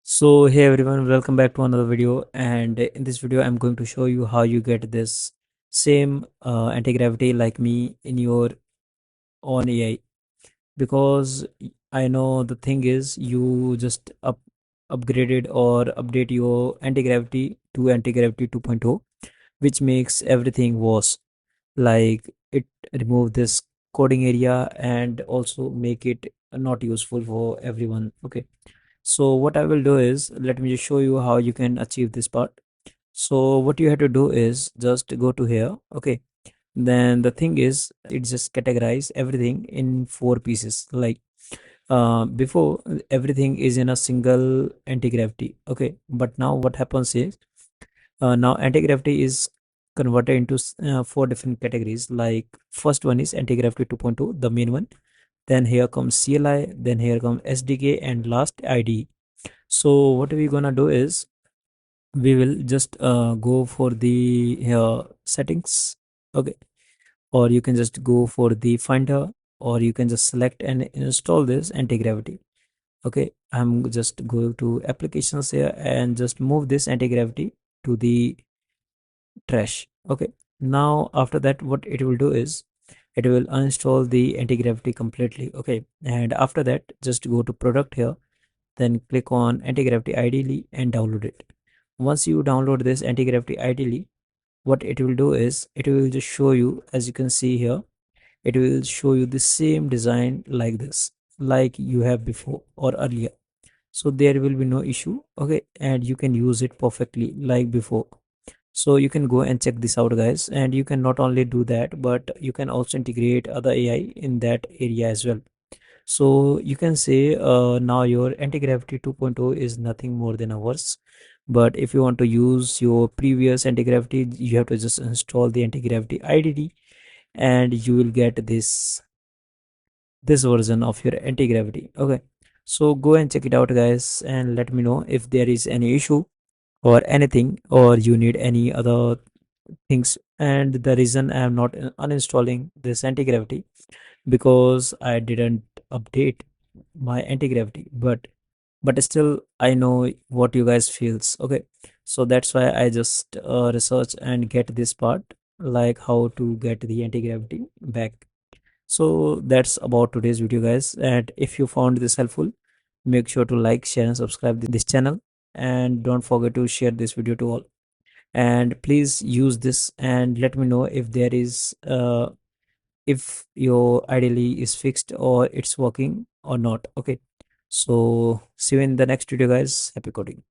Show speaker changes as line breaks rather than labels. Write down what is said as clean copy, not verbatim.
So hey everyone, welcome back to another video, and in this video I'm going to show you how you get this same anti-gravity like me in your own AI, because I know the thing is you just upgraded or update your anti-gravity to anti-gravity 2.0, which makes everything worse. Like it remove this coding area and also make it not useful for everyone. Okay, so what I will do is, let me just show you how you can achieve this part. So what you have to do is just go to here. Okay, then the thing is, it just categorize everything in four pieces. Like before, everything is in a single anti-gravity. Okay, but now what happens is, now anti-gravity is converted into four different categories. Like first one is anti-gravity 2.2, the main one. Then here comes CLI, then here comes SDK, and last IDE. So what we're gonna do is, we will just go for the settings. Okay, or you can just go for the finder, or you can just select and install this anti-gravity. Okay, I'm just going to applications here and just move this anti-gravity to the trash. Okay, now after that what it will do is, it will uninstall the anti-gravity completely. Okay, and after that just go to product here, then click on anti-gravity IDE and download it. Once you download this anti-gravity IDE, what it will do is, it will just show you, as you can see here, it will show you the same design like this, like you have before or earlier. So there will be no issue. Okay, and you can use it perfectly like before. So you can go and check this out, guys, and you can not only do that, but you can also integrate other AI in that area as well. So you can say, now your anti-gravity 2.0 is nothing more than a verse. But if you want to use your previous anti-gravity, you have to just install the anti-gravity IDE, and you will get this version of your anti-gravity. Okay, so go and check it out, guys, and let me know if there is any issue or anything, or you need any other things. And the reason I am not uninstalling this anti-gravity, because I didn't update my anti-gravity, but still I know what you guys feels. Okay, so that's why I just research and get this part, like how to get the anti-gravity back. So that's about today's video, guys, and if you found this helpful, make sure to like, share and subscribe this channel, and don't forget to share this video to all. And please use this and let me know if there is if your ideally is fixed or it's working or not. Okay, so see you in the next video, guys. Happy coding.